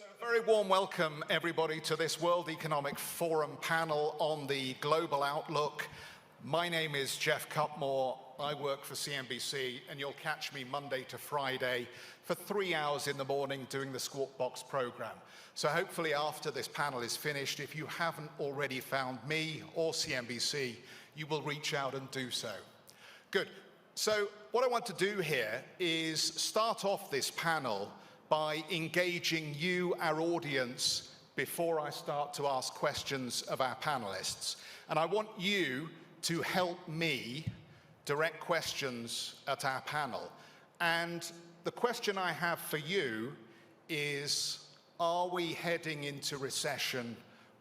So a very warm welcome, everybody, to this World Economic Forum panel on the global outlook. My name is Jeff Cutmore. I work for CNBC, and you'll catch me Monday to Friday for 3 hours in the morning doing the Squawk Box program. So hopefully after this panel is finished, if you haven't already found me or CNBC, you will reach out and do so. Good. So what I want to do here is start off this panel by engaging you, our audience, before I start to ask questions of our panelists. And I want you to help me direct questions at our panel. And the question I have for you is, are we heading into recession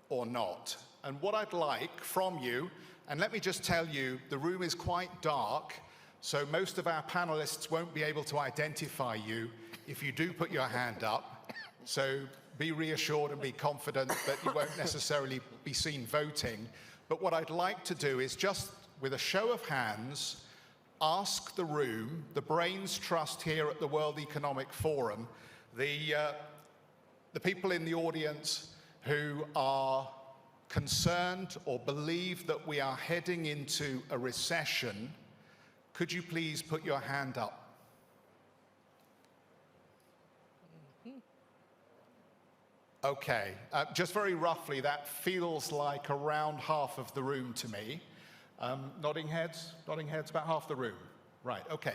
or not? And what I'd like from you, and let me just tell you, the room is quite dark, so most of our panelists won't be able to identify you if you do put your hand up. So be reassured and be confident that you won't necessarily be seen voting. But what I'd like to do is just, with a show of hands, ask the room, the brains trust here at the World Economic Forum, the people in the audience who are concerned or believe that we are heading into a recession, could you please put your hand up? Okay, just very roughly, that feels like around half of the room to me. Nodding heads, about half the room. Right, okay.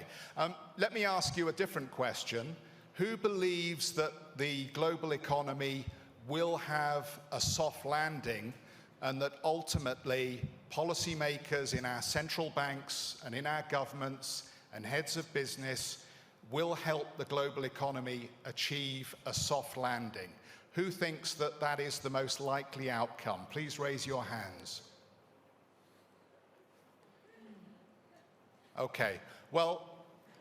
Let me ask you a different question. Who believes that the global economy will have a soft landing and that ultimately policymakers in our central banks and in our governments and heads of business will help the global economy achieve a soft landing? Who thinks that that is the most likely outcome? Please raise your hands. Okay, well,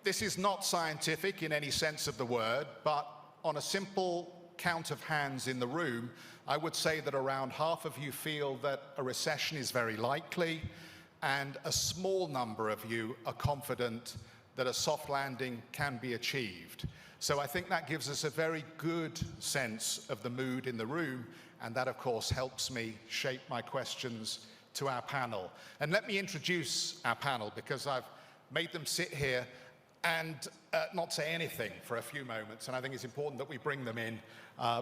this is not scientific in any sense of the word, but on a simple count of hands in the room, I would say that around half of you feel that a recession is very likely, and a small number of you are confident that a soft landing can be achieved. So I think that gives us a very good sense of the mood in the room, and that, of course, helps me shape my questions to our panel. And let me introduce our panel, because I've made them sit here and not say anything for a few moments, and I think it's important that we bring them in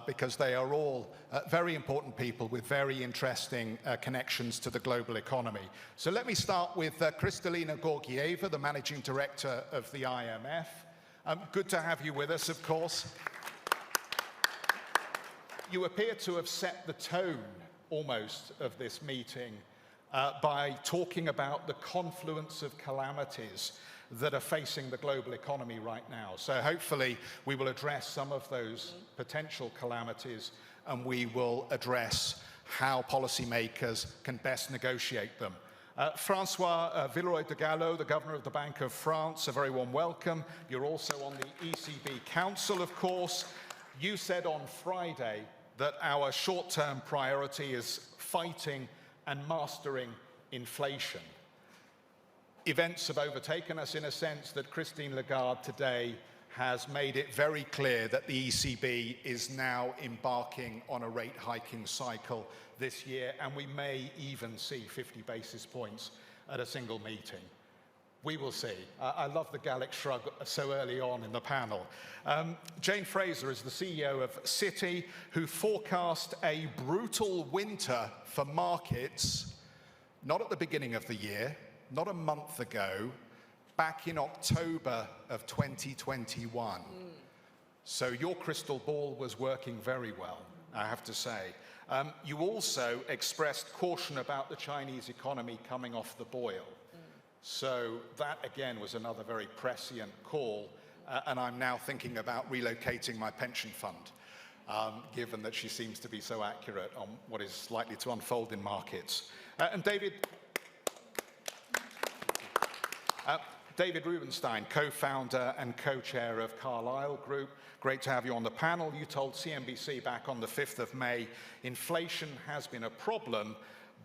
because they are all very important people with very interesting connections to the global economy. So let me start with Kristalina Georgieva, the Managing Director of the IMF. Good to have you with us, of course. You appear to have set the tone, almost, of this meeting by talking about the confluence of calamities that are facing the global economy right now. So hopefully we will address some of those potential calamities, and we will address how policymakers can best negotiate them. Francois Villeroy de Gallo, the Governor of the Bank of France, a very warm welcome. You're also on the ECB Council, of course. You said on Friday that our short-term priority is fighting and mastering inflation. Events have overtaken us in a sense that Christine Lagarde today has made it very clear that the ECB is now embarking on a rate hiking cycle this year, and we may even see 50 basis points at a single meeting. We will see. I love the Gallic shrug so early on in the panel. Jane Fraser is the CEO of Citi, who forecast a brutal winter for markets, not at the beginning of the year, not a month ago, back in October of 2021. So your crystal ball was working very well, I have to say. You also expressed caution about the Chinese economy coming off the boil. So that, again, was another very prescient call, and I'm now thinking about relocating my pension fund, given that she seems to be so accurate on what is likely to unfold in markets. And David Rubenstein, co-founder and co-chair of Carlyle Group. Great to have you on the panel. You told CNBC back on the 5th of May, inflation has been a problem,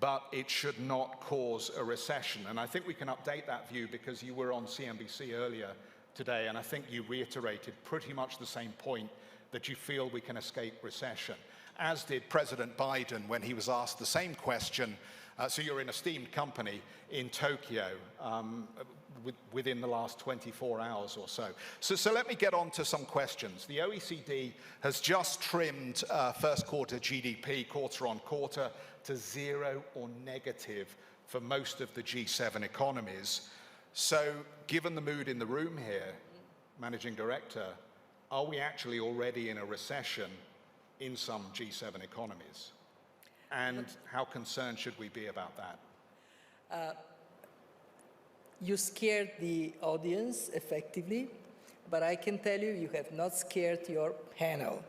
but it should not cause a recession. And I think we can update that view because you were on CNBC earlier today, and I think you reiterated pretty much the same point that you feel we can escape recession, as did President Biden when he was asked the same question. So you're in a steamed company in Tokyo within the last 24 hours or so. So let me get on to some questions. The OECD has just trimmed first quarter GDP quarter on quarter to 0 or negative for most of the G7 economies. So given the mood in the room here, Managing Director, are we actually already in a recession in some G7 economies? And how concerned should we be about that? You scared the audience effectively, but I can tell you, you have not scared your panel.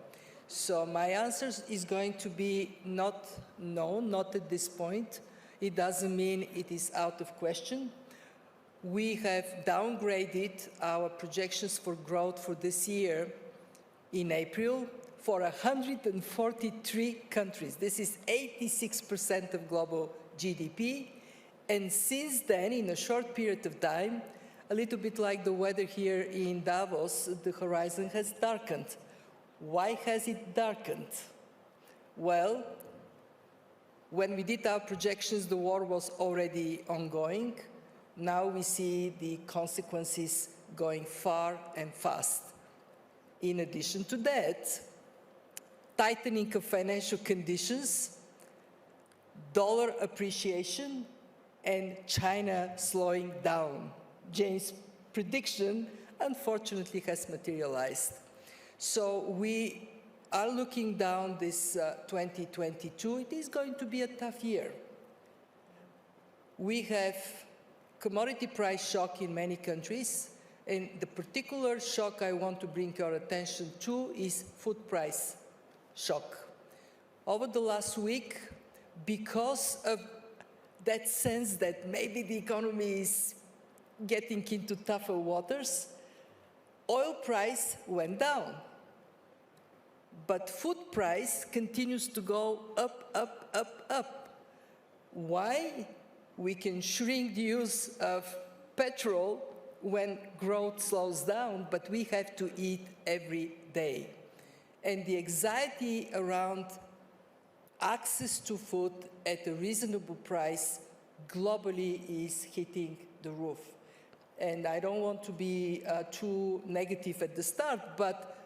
So my answer is going to be not at this point. It doesn't mean it is out of question. We have downgraded our projections for growth for this year in April for 143 countries. This is 86% of global GDP. And since then, in a short period of time, a little bit like the weather here in Davos, the horizon has darkened. Why has it darkened? Well, when we did our projections, the war was already ongoing. Now we see the consequences going far and fast. In addition to that, tightening of financial conditions, dollar appreciation, and China slowing down. James' prediction, unfortunately, has materialized. So we are looking down this 2022. It is going to be a tough year. We have commodity price shock in many countries, and the particular shock I want to bring your attention to is food price shock. Over the last week, because of that sense that maybe the economy is getting into tougher waters, oil price went down. But food price continues to go up, up, up, up. Why? We can shrink the use of petrol when growth slows down, but we have to eat every day. And the anxiety around access to food at a reasonable price globally is hitting the roof. And I don't want to be too negative at the start, but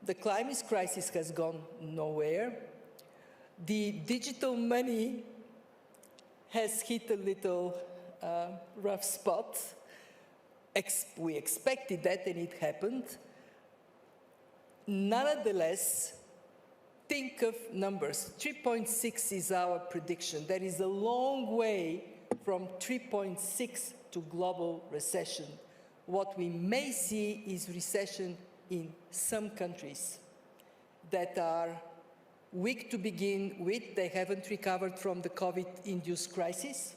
the climate crisis has gone nowhere. The digital money has hit a little rough spot. We expected that, and it happened. Nonetheless, think of numbers. 3.6 is our prediction. That is a long way from 3.6 to global recession. What we may see is recession in some countries that are weak to begin with. They haven't recovered from the COVID-induced crisis.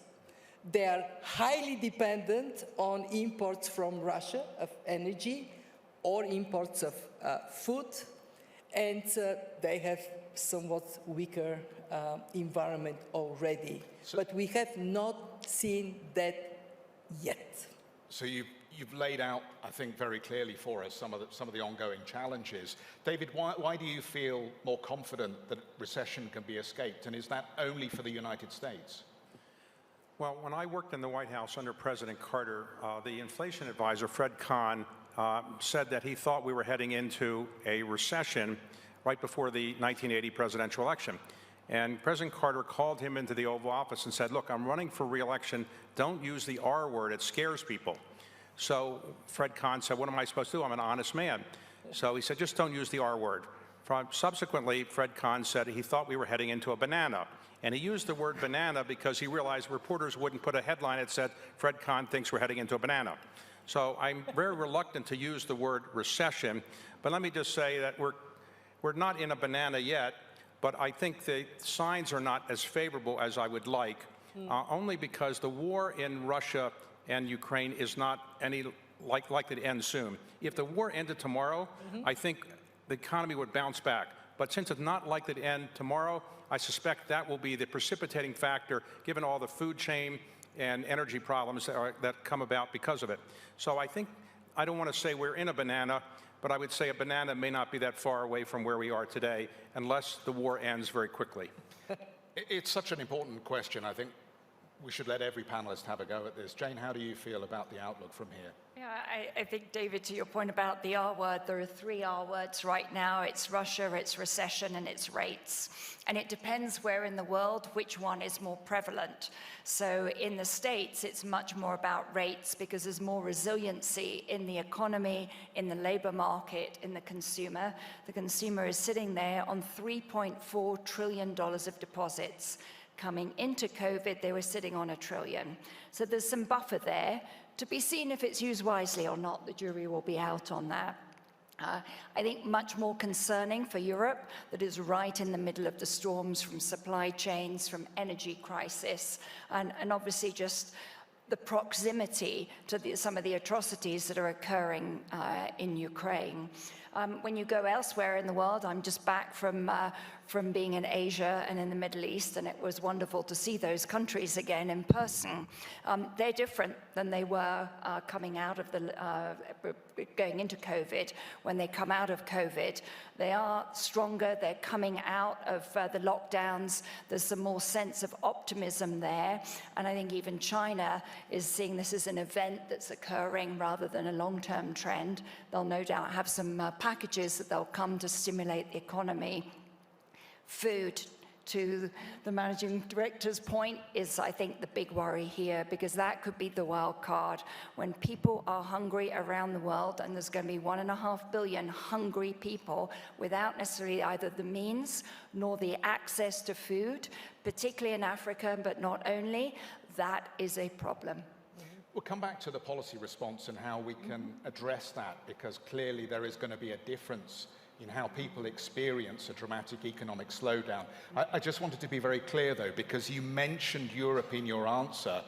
They are highly dependent on imports from Russia of energy or imports of food, and they have somewhat weaker environment already. But we have not seen that yet. So you've laid out, I think, very clearly for us some of the ongoing challenges. David, why do you feel more confident that recession can be escaped, and is that only for the United States? Well, when I worked in the White House under President Carter, the inflation advisor, Fred Kahn, said that he thought we were heading into a recession right before the 1980 presidential election. And President Carter called him into the Oval Office and said, look, I'm running for re-election. Don't use the R word. It scares people. So Fred Kahn said, what am I supposed to do? I'm an honest man. So he said, just don't use the R word. Subsequently, Fred Kahn said he thought we were heading into a banana. And he used the word banana because he realized reporters wouldn't put a headline that said, Fred Kahn thinks we're heading into a banana. So I'm very reluctant to use the word recession. But let me just say that we're not in a banana yet, but I think the signs are not as favorable as I would like, only because the war in Russia and Ukraine is not likely to end soon. If the war ended tomorrow, I think the economy would bounce back. But since it's not likely to end tomorrow, I suspect that will be the precipitating factor, given all the food chain and energy problems that come about because of it. So I think, I don't want to say we're in a banana, but I would say a banana may not be that far away from where we are today unless the war ends very quickly. It's such an important question. I think we should let every panelist have a go at this. Jane, how do you feel about the outlook from here? Yeah, I think, David, to your point about the R word, there are 3 R words right now. It's Russia, it's recession, and it's rates. And it depends where in the world, which one is more prevalent. So in the States, it's much more about rates because there's more resiliency in the economy, in the labor market, in the consumer. The consumer is sitting there on $3.4 trillion of deposits. Coming into COVID, they were sitting on $1 trillion. So there's some buffer there. To be seen if it's used wisely or not, the jury will be out on that. I think much more concerning for Europe, that is right in the middle of the storms from supply chains, from energy crisis, and obviously just the proximity to some of the atrocities that are occurring in Ukraine. When you go elsewhere in the world, I'm just back from being in Asia and in the Middle East, and it was wonderful to see those countries again in person. They're different than they were coming out of going into COVID. When they come out of COVID, they are stronger. They're coming out of the lockdowns. There's some more sense of optimism there, and I think even China is seeing this as an event that's occurring rather than a long-term trend. They'll no doubt have some packages that they'll come to stimulate the economy. Food, to the managing director's point, is, I think, the big worry here, because that could be the wild card. When people are hungry around the world, and there's going to be 1.5 billion hungry people without necessarily either the means nor the access to food, particularly in Africa, but not only, that is a problem. We'll come back to the policy response and how we can address that, because clearly there is going to be a difference in how people experience a dramatic economic slowdown. I just wanted to be very clear, though, because you mentioned Europe in your answer.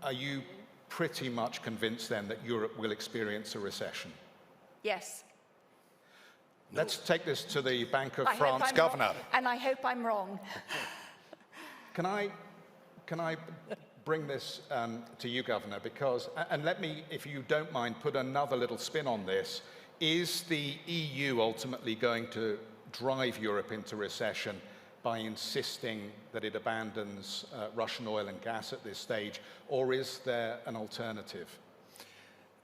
Are you pretty much convinced, then, that Europe will experience a recession? Yes. Let's take this to the Bank of France governor. And I hope I'm wrong. Can I bring this to you, Governor, because, and let me, if you don't mind, put another little spin on this. Is the EU ultimately going to drive Europe into recession by insisting that it abandons Russian oil and gas at this stage, or is there an alternative?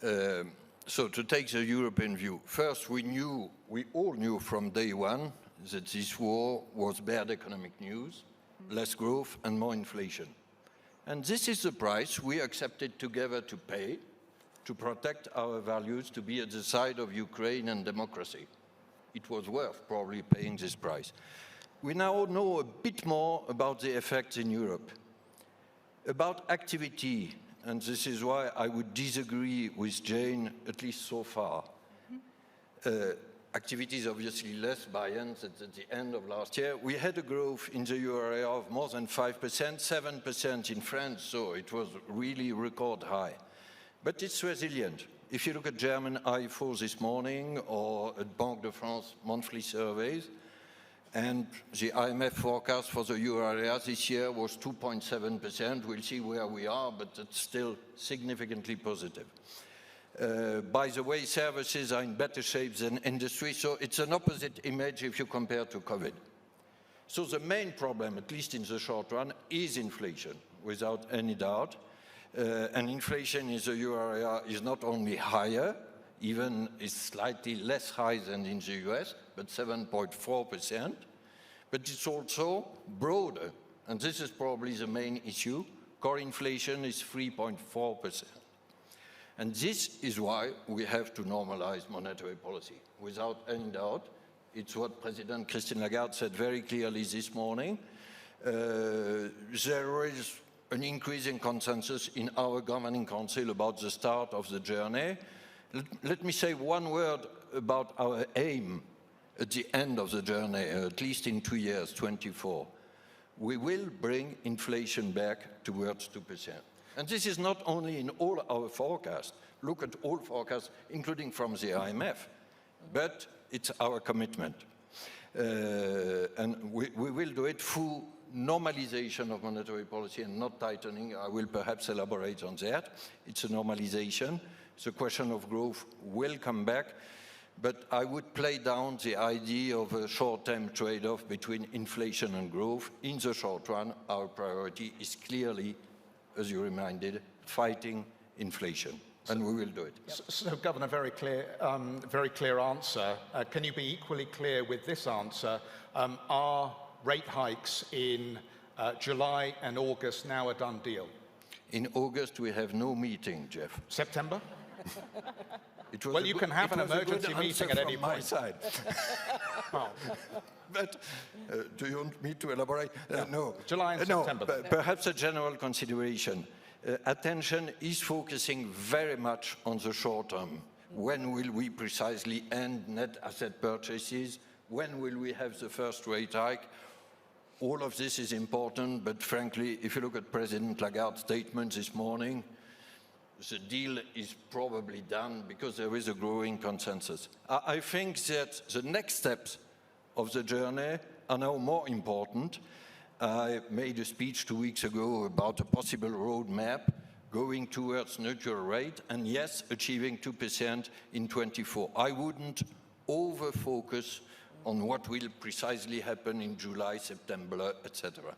So to take the European view, first we all knew from day one that this war was bad economic news, less growth and more inflation. And this is the price we accepted together to pay to protect our values, to be at the side of Ukraine and democracy. It was worth probably paying this price. We now know a bit more about the effects in Europe. About activity, and this is why I would disagree with Jane, at least so far. Activity is obviously less buoyant at the end of last year. We had a growth in the euro area of more than 5%, 7% in France, so it was really record high. But it's resilient. If you look at German IFO this morning or at Banque de France monthly surveys, and the IMF forecast for the euro area this year was 2.7%. We'll see where we are, but it's still significantly positive. By the way, services are in better shape than industry, so it's an opposite image if you compare to COVID. So the main problem, at least in the short run, is inflation, without any doubt. And inflation in the euro area is not only higher, even is slightly less high than in the US, but 7.4%, but it's also broader, and this is probably the main issue. Core inflation is 3.4%. And this is why we have to normalize monetary policy. Without any doubt, it's what President Christine Lagarde said very clearly this morning. There is an increasing consensus in our governing council about the start of the journey. Let me say one word about our aim at the end of the journey, at least in 2 years, 24. We will bring inflation back towards 2%. And this is not only in all our forecasts. Look at all forecasts, including from the IMF, but it's our commitment. And we will do it through normalization of monetary policy and not tightening. I will perhaps elaborate on that. It's a normalization. The question of growth will come back. But I would play down the idea of a short-term trade-off between inflation and growth. In the short run, our priority is clearly, as you reminded, fighting inflation, and we will do it. So, Governor, very clear answer. Can you be equally clear with this answer? Are rate hikes in July and August now a done deal? In August, we have no meeting, Jeff. September? Well, you can have an emergency meeting at any point. Side. But do you want me to elaborate? No. July and September. Perhaps a general consideration. Attention is focusing very much on the short term. When will we precisely end net asset purchases? When will we have the first rate hike? All of this is important, but frankly, if you look at President Lagarde's statement this morning, the deal is probably done because there is a growing consensus. I think that the next steps of the journey are now more important. I made a speech 2 weeks ago about a possible roadmap going towards neutral rate and yes, achieving 2% in 24. I wouldn't over-focus on what will precisely happen in July, September, etc.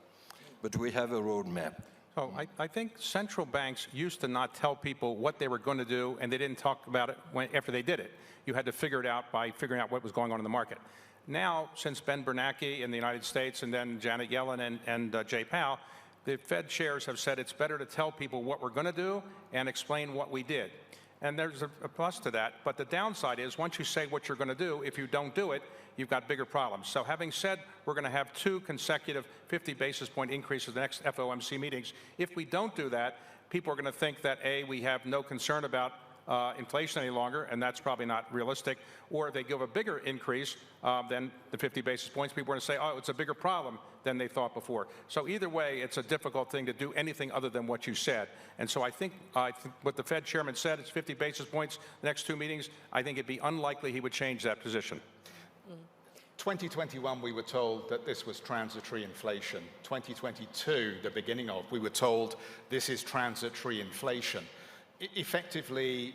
But we have a roadmap. So I think central banks used to not tell people what they were going to do, and they didn't talk about it after they did it. You had to figure it out by figuring out what was going on in the market. Now, since Ben Bernanke in the United States and then Janet Yellen and Jay Powell, the Fed chairs have said it's better to tell people what we're going to do and explain what we did. And there's a plus to that. But the downside is once you say what you're going to do, if you don't do it, you've got bigger problems. So having said we're going to have 2 consecutive 50 basis point increases in the next FOMC meetings, if we don't do that, people are going to think that, A, we have no concern about inflation any longer, and that's probably not realistic, or if they give a bigger increase than the 50 basis points, people are going to say, oh, it's a bigger problem than they thought before. So either way, it's a difficult thing to do anything other than what you said. And so I think what the Fed chairman said, it's 50 basis points the next 2 meetings. I think it'd be unlikely he would change that position. 2021, we were told that this was transitory inflation. 2022, the beginning of, we were told this is transitory inflation. Effectively,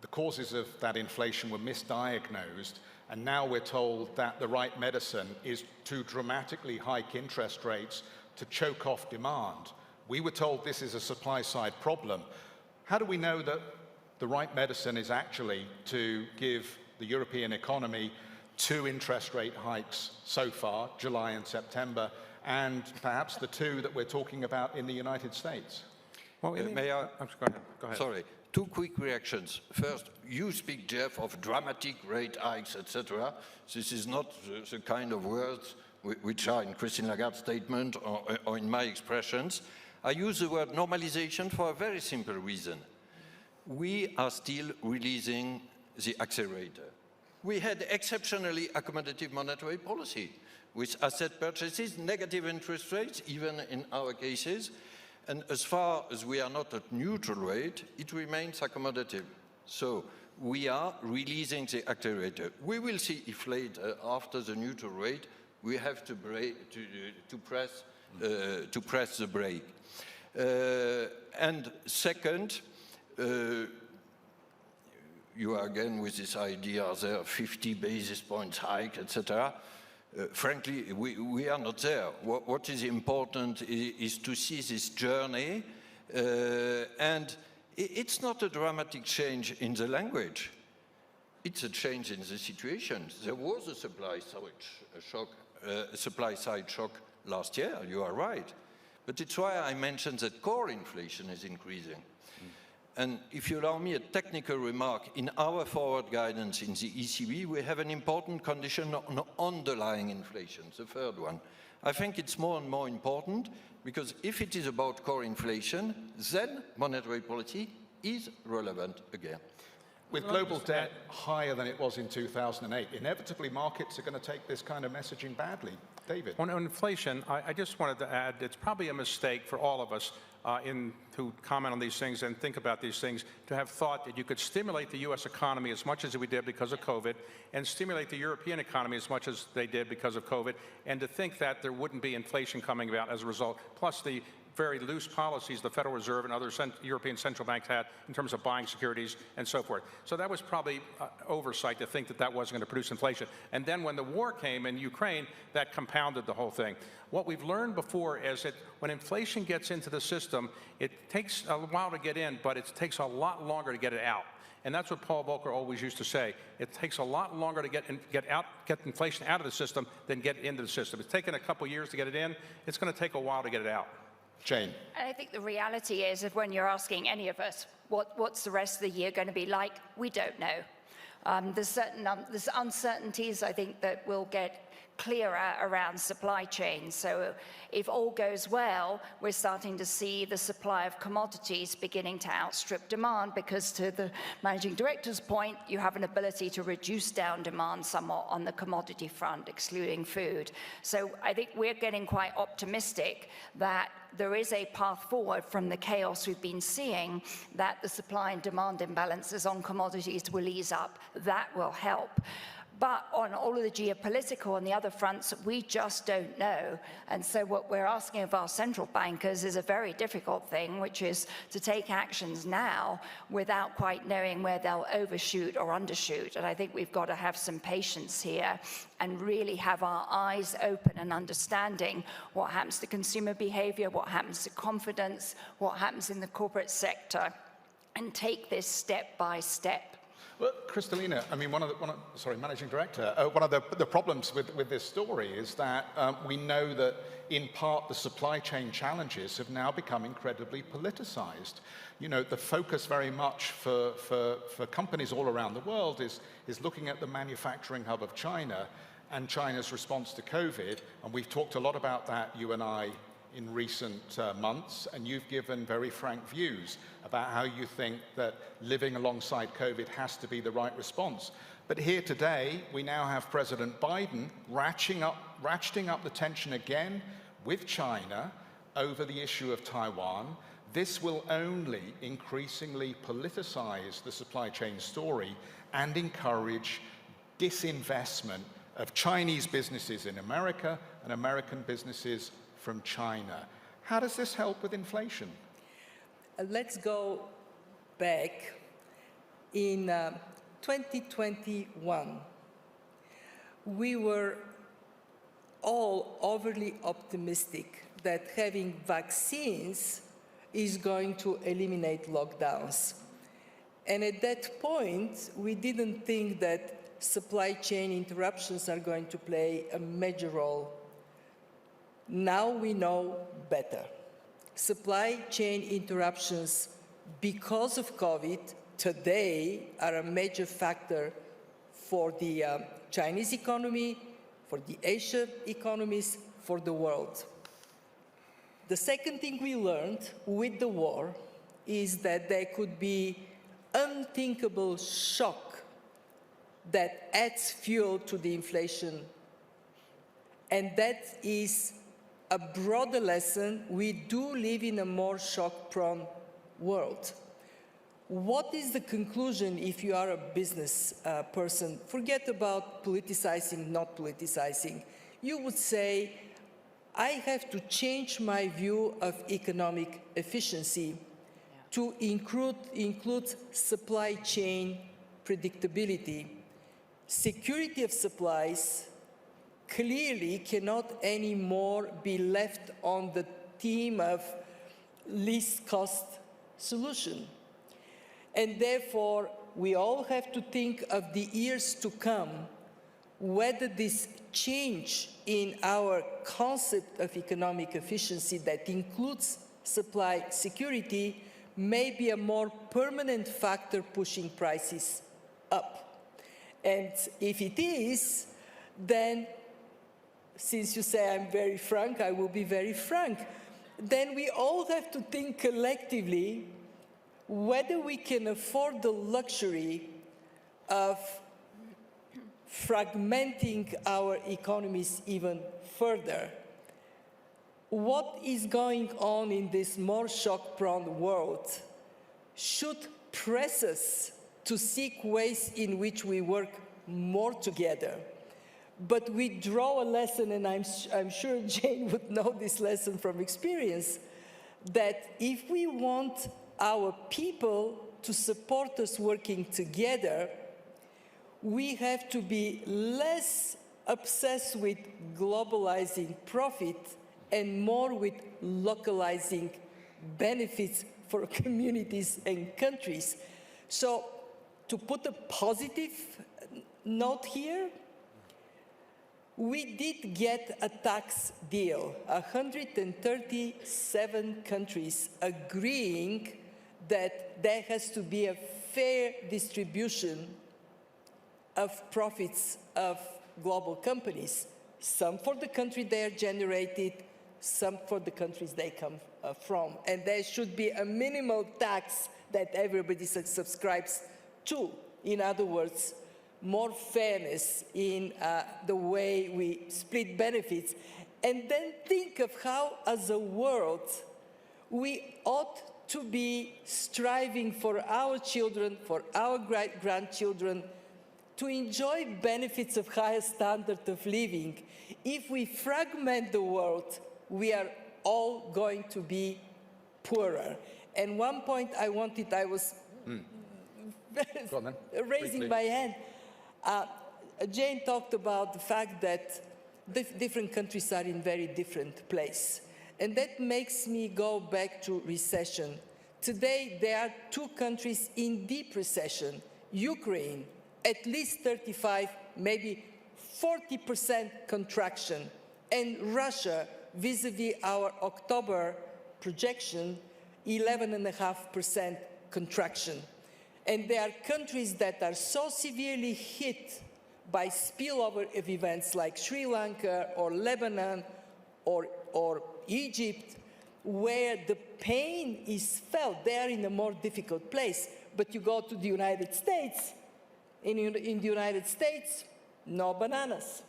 the causes of that inflation were misdiagnosed, and now we're told that the right medicine is to dramatically hike interest rates to choke off demand. We were told this is a supply-side problem. How do we know that the right medicine is actually to give the European economy 2 interest rate hikes so far, July and September, and perhaps the 2 that we're talking about in the United States? Well, may I? Go ahead. Sorry. 2 quick reactions. First, you speak, Jeff, of dramatic rate hikes, etc. This is not the kind of words which are in Christine Lagarde's statement or in my expressions. I use the word normalization for a very simple reason. We are still releasing the accelerator. We had exceptionally accommodative monetary policy with asset purchases, negative interest rates, even in our cases. And as far as we are not at neutral rate, it remains accommodative. So we are releasing the accelerator. We will see if later, after the neutral rate, we have to press the brake. And second, you are again with this idea there 50 basis points hike, etc. Frankly, we are not there. What is important is to see this journey, and it's not a dramatic change in the language. It's a change in the situation. There was a supply side shock last year, you are right. But it's why I mentioned that core inflation is increasing. And if you allow me a technical remark, in our forward guidance in the ECB, we have an important condition on underlying inflation, the third one. I think it's more and more important because if it is about core inflation, then monetary policy is relevant again. With global debt higher than it was in 2008, inevitably markets are going to take this kind of messaging badly. David? On inflation, I just wanted to add, it's probably a mistake for all of us to comment on these things and think about these things, to have thought that you could stimulate the U.S. economy as much as we did because of COVID, and stimulate the European economy as much as they did because of COVID, and to think that there wouldn't be inflation coming about as a result. Plus, the very loose policies the Federal Reserve and other European central banks had in terms of buying securities and so forth. So that was probably oversight to think that that wasn't going to produce inflation. And then when the war came in Ukraine, that compounded the whole thing. What we've learned before is that when inflation gets into the system, it takes a while to get in, but it takes a lot longer to get it out. And that's what Paul Volcker always used to say. It takes a lot longer to get inflation out of the system than get into the system. It's taken a couple years to get it in. It's going to take a while to get it out. Jane. And I think the reality is, if when you're asking any of us, what's the rest of the year going to be like, we don't know. There's uncertainties, I think, that will get clearer around supply chain. So if all goes well, we're starting to see the supply of commodities beginning to outstrip demand, because to the managing director's point, you have an ability to reduce down demand somewhat on the commodity front, excluding food. So I think we're getting quite optimistic that there is a path forward from the chaos we've been seeing, that the supply and demand imbalances on commodities will ease up. That will help. But on all of the geopolitical and the other fronts, we just don't know. And so what we're asking of our central bankers is a very difficult thing, which is to take actions now without quite knowing where they'll overshoot or undershoot. And I think we've got to have some patience here and really have our eyes open and understanding what happens to consumer behavior, what happens to confidence, what happens in the corporate sector, and take this step by step. Well, Kristalina, I mean, Managing Director, one of the problems with this story is that we know that in part the supply chain challenges have now become incredibly politicized. You know, the focus very much for companies all around the world is looking at the manufacturing hub of China and China's response to COVID. And we've talked a lot about that, you and I, in recent months, and you've given very frank views about how you think that living alongside COVID has to be the right response. But here today, we now have President Biden ratcheting up the tension again with China over the issue of Taiwan. This will only increasingly politicize the supply chain story and encourage disinvestment of Chinese businesses in America and American businesses from China. How does this help with inflation? Let's go back. In 2021, we were all overly optimistic that having vaccines is going to eliminate lockdowns. And at that point, we didn't think that supply chain interruptions are going to play a major role. Now we know better. Supply chain interruptions because of COVID today are a major factor for the Chinese economy, for the Asian economies, for the world. The second thing we learned with the war is that there could be unthinkable shock that adds fuel to the inflation. And that is a broader lesson. We do live in a more shock-prone world. What is the conclusion if you are a business person? Forget about politicizing, not politicizing. You would say, I have to change my view of economic efficiency to include supply chain predictability. Security of supplies clearly cannot anymore be left on the theme of least cost solution. And therefore, we all have to think of the years to come, whether this change in our concept of economic efficiency that includes supply security may be a more permanent factor pushing prices up. And if it is, then, since you say I'm very frank, I will be very frank, then we all have to think collectively whether we can afford the luxury of fragmenting our economies even further. What is going on in this more shock-prone world should press us to seek ways in which we work more together. But we draw a lesson, and I'm sure Jane would know this lesson from experience, that if we want our people to support us working together, we have to be less obsessed with globalizing profit and more with localizing benefits for communities and countries. So to put a positive note here, we did get a tax deal, 137 countries agreeing that there has to be a fair distribution of profits of global companies, some for the country they are generated, some for the countries they come from. And there should be a minimal tax that everybody subscribes to. In other words, more fairness in the way we split benefits. And then think of how, as a world, we ought to be striving for our children, for our grandchildren, to enjoy benefits of higher standard of living. If we fragment the world, we are all going to be poorer. And one point I was raising my hand. Jane talked about the fact that different countries are in very different places. And that makes me go back to recession. Today, there are two countries in deep recession. Ukraine, at least 35, maybe 40% contraction. And Russia, vis-a-vis our October projection, 11.5% contraction. And there are countries that are so severely hit by spillover of events like Sri Lanka or Lebanon or Egypt, where the pain is felt. They are in a more difficult place. But you go to the United States, in the United States, no bananas.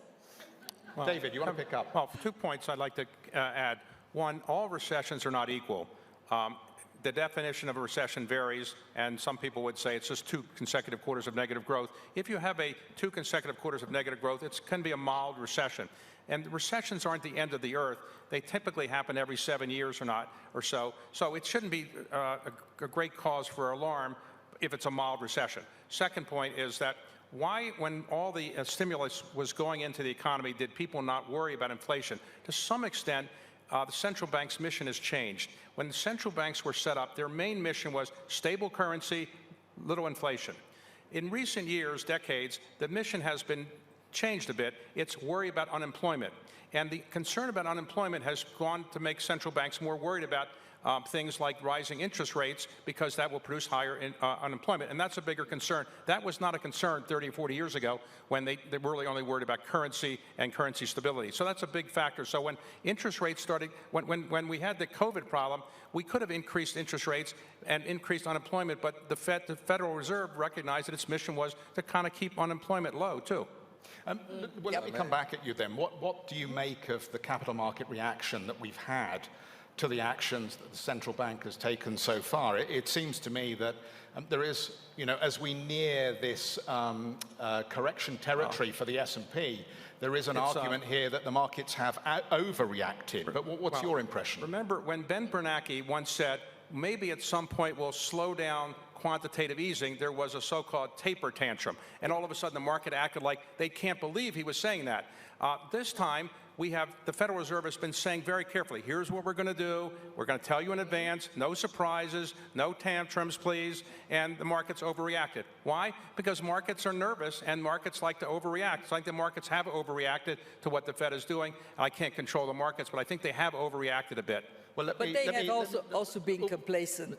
Well, David, you want to pick up? Well, 2 points I'd like to add. One, all recessions are not equal. The definition of a recession varies, and some people would say it's just 2 consecutive quarters of negative growth. If you have 2 consecutive quarters of negative growth, it can be a mild recession. And recessions aren't the end of the earth. They typically happen every 7 years or so. So it shouldn't be a great cause for alarm if it's a mild recession. Second point is that why, when all the stimulus was going into the economy, did people not worry about inflation? To some extent, the central bank's mission has changed. When the central banks were set up, their main mission was stable currency, little inflation. In recent years, decades, the mission has been changed a bit. It's worry about unemployment. And the concern about unemployment has gone to make central banks more worried about things like rising interest rates, because that will produce higher unemployment. And that's a bigger concern. That was not a concern 30 or 40 years ago, when they were really only worried about currency and currency stability. So that's a big factor. So when interest rates started, when we had the COVID problem, we could have increased interest rates and increased unemployment, but the Federal Reserve recognized that its mission was to kind of keep unemployment low, too. Well, let me come back at you then. What do you make of the capital market reaction that we've had to the actions that the central bank has taken so far? It seems to me that there is, as we near this correction territory for the S&P, there is an argument here that the markets have overreacted. But what's your impression? Remember when Ben Bernanke once said, maybe at some point we'll slow down quantitative easing, there was a so-called taper tantrum. And all of a sudden the market acted like they can't believe he was saying that. This time, the Federal Reserve has been saying very carefully, here's what we're going to do. We're going to tell you in advance, no surprises, no tantrums, please. And the markets overreacted. Why? Because markets are nervous, and markets like to overreact. It's like the markets have overreacted to what the Fed is doing. I can't control the markets, but I think they have overreacted a bit. Well, they have also been complacent.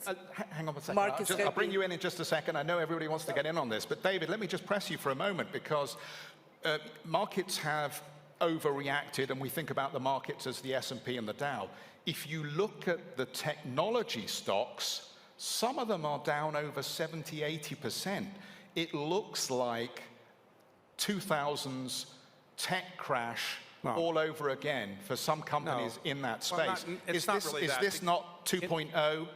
Hang on a second. I'll bring you in just a second. I know everybody wants to get in on this. But David, let me just press you for a moment, because markets have overreacted, and we think about the markets as the S&P and the Dow. If you look at the technology stocks, some of them are down over 70, 80%. It looks like 2000s tech crash all over again for some companies in that space. Is this not 2.0?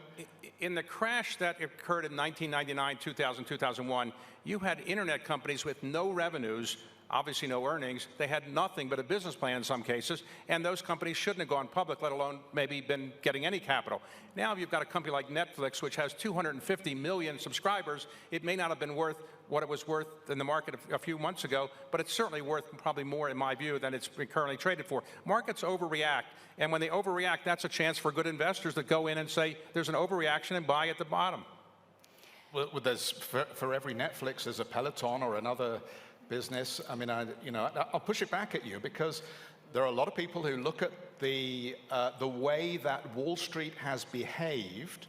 In the crash that occurred in 1999, 2000, 2001, you had internet companies with no revenues obviously no earnings. They had nothing but a business plan in some cases, and those companies shouldn't have gone public, let alone maybe been getting any capital. Now you've got a company like Netflix, which has 250 million subscribers. It may not have been worth what it was worth in the market a few months ago, but it's certainly worth probably more, in my view, than it's currently traded for. Markets overreact, and when they overreact, that's a chance for good investors to go in and say, there's an overreaction and buy at the bottom. Well, there's, for every Netflix, there's a Peloton or another business. I mean, I'll push it back at you, because there are a lot of people who look at the way that Wall Street has behaved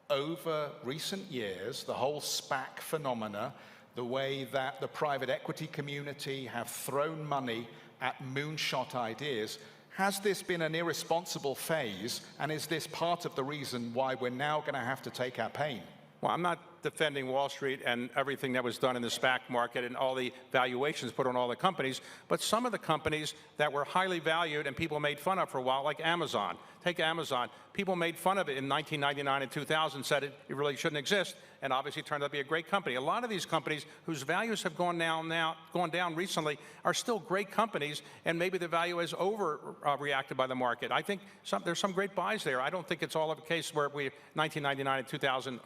over recent years, the whole SPAC phenomena, the way that the private equity community have thrown money at moonshot ideas. Has this been an irresponsible phase, and is this part of the reason why we're now going to have to take our pain? Well, I'm not defending Wall Street and everything that was done in the SPAC market and all the valuations put on all the companies, but some of the companies that were highly valued and people made fun of for a while, like Amazon. Take Amazon. People made fun of it in 1999 and 2000, said it really shouldn't exist, and obviously turned out to be a great company. A lot of these companies whose values have gone down recently are still great companies, and maybe the value is overreacted by the market. I think there's some great buys there. I don't think it's all of a case where 1999 and 2000.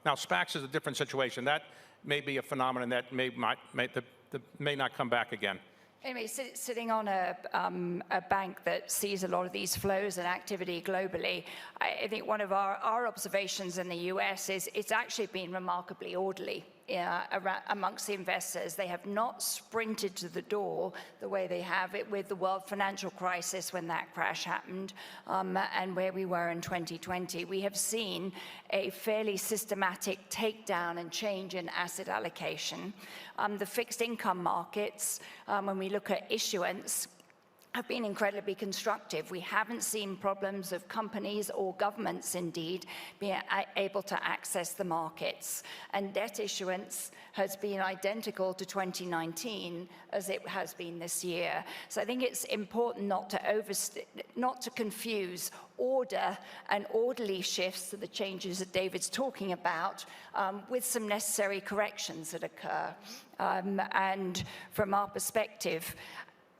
Now, SPACs is a different situation. That may be a phenomenon that may not come back again. Anyway, sitting on a bank that sees a lot of these flows and activity globally, I think one of our observations in the US is it's actually been remarkably orderly amongst the investors. They have not sprinted to the door the way they have it with the world financial crisis when that crash happened, and where we were in 2020. We have seen a fairly systematic takedown and change in asset allocation. The fixed income markets, when we look at issuance, have been incredibly constructive. We haven't seen problems of companies or governments, indeed, being able to access the markets. And debt issuance has been identical to 2019 as it has been this year. So I think it's important not to confuse order and orderly shifts to the changes that David's talking about with some necessary corrections that occur. And from our perspective,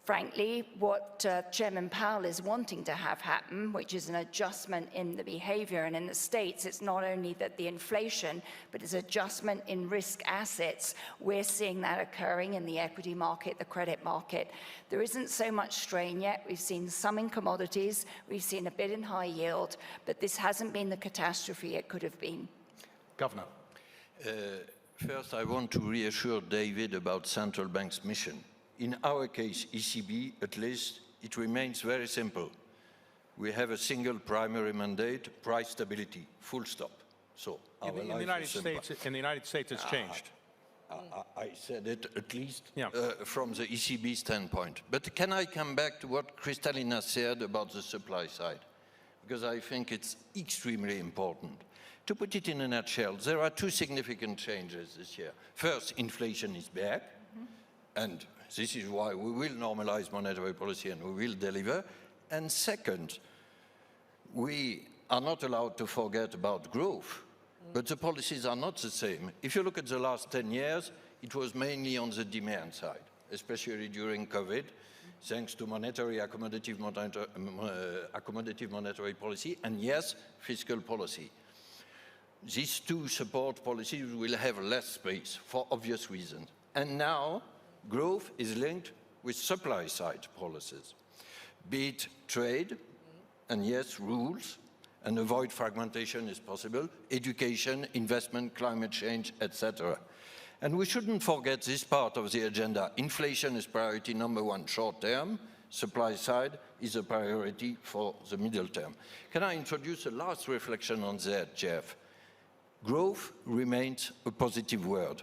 frankly, what Chairman Powell is wanting to have happen, which is an adjustment in the behavior, and in the States, it's not only that the inflation, but it's adjustment in risk assets. We're seeing that occurring in the equity market, the credit market. There isn't so much strain yet. We've seen some in commodities, we've seen a bit in high yield, but this hasn't been the catastrophe it could have been. Governor. First, I want to reassure David about central bank's mission. In our case, ECB, at least, it remains very simple. We have a single primary mandate, price stability, full stop. So in the United States, it's changed. I said it at least from the ECB standpoint. But can I come back to what Kristalina said about the supply side? Because I think it's extremely important. To put it in a nutshell, there are two significant changes this year. First, inflation is back, and this is why we will normalize monetary policy and we will deliver. And second, we are not allowed to forget about growth, but the policies are not the same. If you look at the last 10 years, it was mainly on the demand side, especially during COVID, thanks to accommodative monetary policy, and yes, fiscal policy. These two support policies will have less space for obvious reasons. And now, growth is linked with supply-side policies, be it trade, and yes, rules, and avoid fragmentation is possible, education, investment, climate change, etc. And we shouldn't forget this part of the agenda. Inflation is priority number one short-term, supply side is a priority for the middle term. Can I introduce a last reflection on that, Jeff? Growth remains a positive word,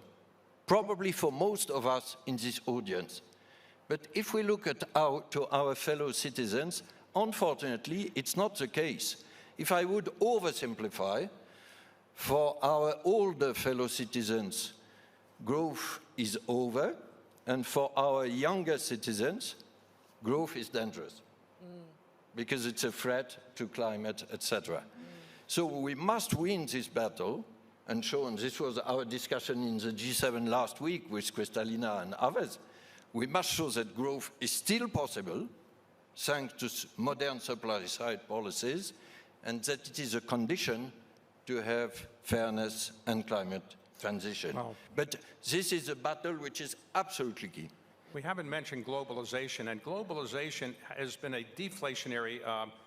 probably for most of us in this audience. But if we look to our fellow citizens, unfortunately, it's not the case. If I would oversimplify, for our older fellow citizens, growth is over, and for our younger citizens, growth is dangerous, because it's a threat to climate, etc. So we must win this battle, and this was our discussion in the G7 last week with Kristalina and others. We must show that growth is still possible, thanks to modern supply-side policies, and that it is a condition to have fairness and climate transition. Wow. But this is a battle which is absolutely key. We haven't mentioned globalization, and globalization has been a deflationary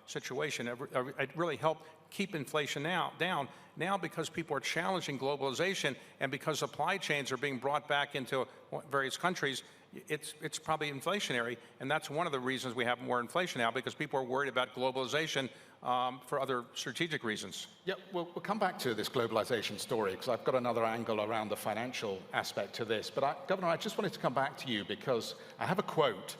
situation. It really helped keep inflation down. Now, because people are challenging globalization and because supply chains are being brought back into various countries, it's probably inflationary, and that's one of the reasons we have more inflation now, because people are worried about globalization for other strategic reasons. Yeah, we'll come back to this globalization story because I've got another angle around the financial aspect to this. But Governor, I just wanted to come back to you because I have a quote.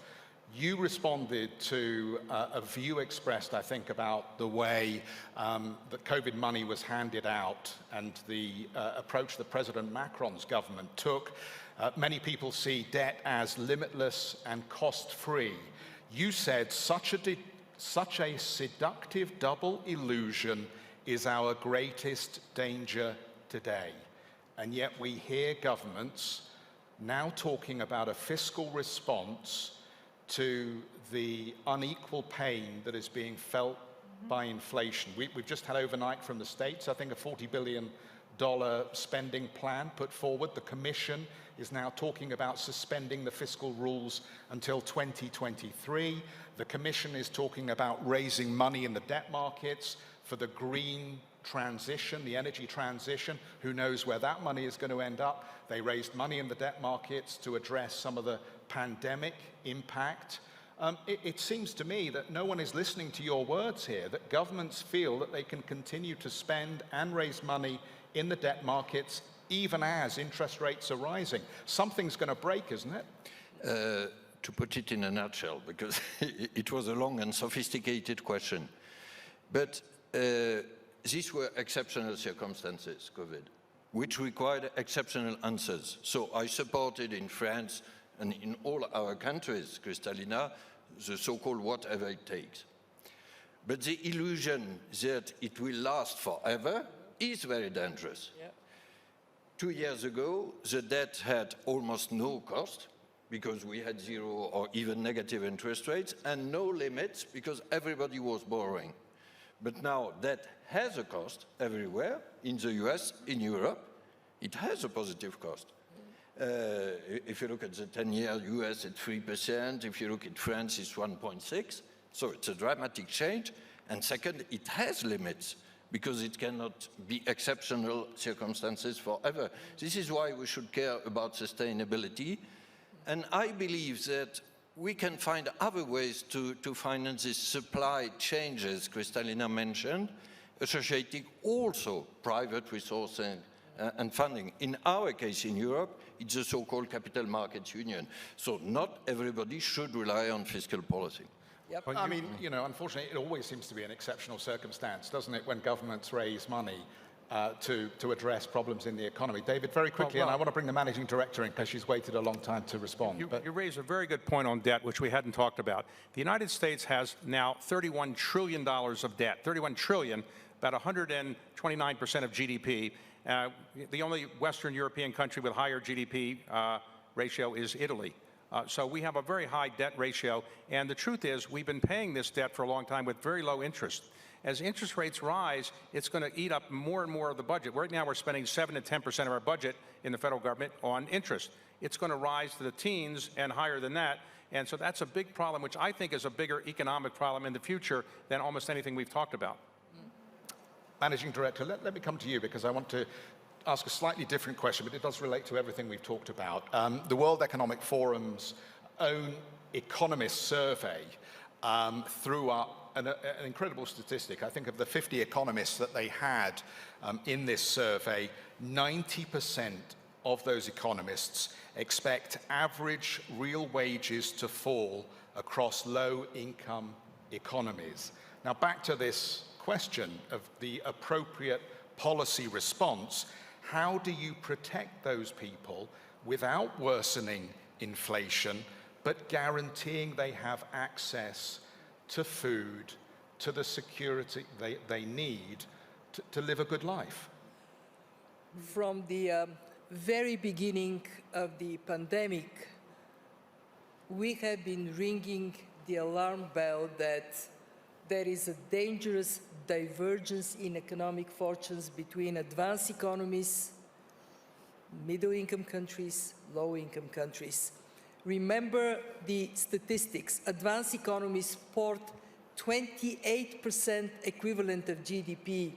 You responded to a view expressed, I think, about the way that COVID money was handed out and the approach that President Macron's government took. Many people see debt as limitless and cost-free. You said such a seductive double illusion is our greatest danger today. And yet we hear governments now talking about a fiscal response to the unequal pain that is being felt by inflation. We've just had overnight from the States, I think, a $40 billion spending plan put forward. The Commission is now talking about suspending the fiscal rules until 2023. The Commission is talking about raising money in the debt markets for the green transition, the energy transition. Who knows where that money is going to end up? They raised money in the debt markets to address some of the pandemic impact. It seems to me that no one is listening to your words here, that governments feel that they can continue to spend and raise money in the debt markets even as interest rates are rising. Something's going to break, isn't it? To put it in a nutshell, because it was a long and sophisticated question. But these were exceptional circumstances, COVID, which required exceptional answers. So I supported in France and in all our countries, Kristalina, the so-called whatever it takes. But the illusion that it will last forever is very dangerous. Yeah. 2 years ago, the debt had almost no cost because we had zero or even negative interest rates, and no limits because everybody was borrowing. But now debt has a cost everywhere, in the US, in Europe. It has a positive cost. If you look at the 10-year US at 3%, if you look at France, it's 1.6%. So it's a dramatic change. And second, it has limits because it cannot be exceptional circumstances forever. This is why we should care about sustainability. And I believe that we can find other ways to finance these supply changes Kristalina mentioned, associating also private resources and funding. In our case in Europe, it's the so-called capital markets union. So not everybody should rely on fiscal policy. Yep. I mean, you know, unfortunately, it always seems to be an exceptional circumstance, doesn't it, when governments raise money to address problems in the economy. David, very quickly, and I want to bring the managing director in because she's waited a long time to respond. You raise a very good point on debt, which we hadn't talked about. The United States has now $31 trillion of debt, 31 trillion, about 129% of GDP. The only Western European country with higher GDP ratio is Italy. So we have a very high debt ratio, and the truth is we've been paying this debt for a long time with very low interest. As interest rates rise, it's going to eat up more and more of the budget. Right now we're spending 7 to 10% of our budget in the federal government on interest. It's going to rise to the teens and higher than that, and so that's a big problem, which I think is a bigger economic problem in the future than almost anything we've talked about. Managing Director, let me come to you because I want to ask a slightly different question, but it does relate to everything we've talked about. The World Economic Forum's own economist survey threw up an incredible statistic. I think of the 50 economists that they had in this survey, 90% of those economists expect average real wages to fall across low-income economies. Now, back to this question of the appropriate policy response. How do you protect those people without worsening inflation, but guaranteeing they have access to food, to the security they need to live a good life? From the very beginning of the pandemic, we have been ringing the alarm bell that there is a dangerous divergence in economic fortunes between advanced economies, middle-income countries, low-income countries. Remember the statistics. Advanced economies port 28% equivalent of GDP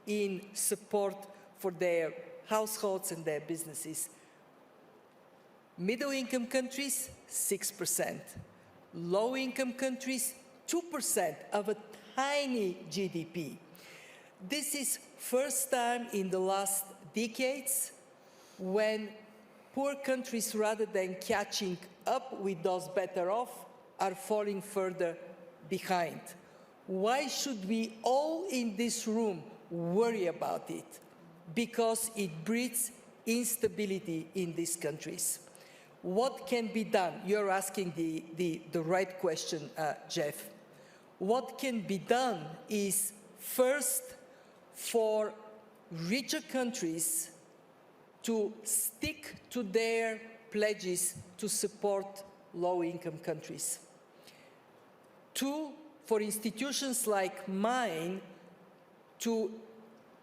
in support for their households and their businesses. Middle-income countries, 6%. Low-income countries, 2% of a tiny GDP. This is first time in the last decades when poor countries, rather than catching up with those better off, are falling further behind. Why should we all in this room worry about it? Because it breeds instability in these countries. What can be done? You're asking the right question, Jeff. What can be done is, first, for richer countries to stick to their pledges to support low-income countries. Two, for institutions like mine to,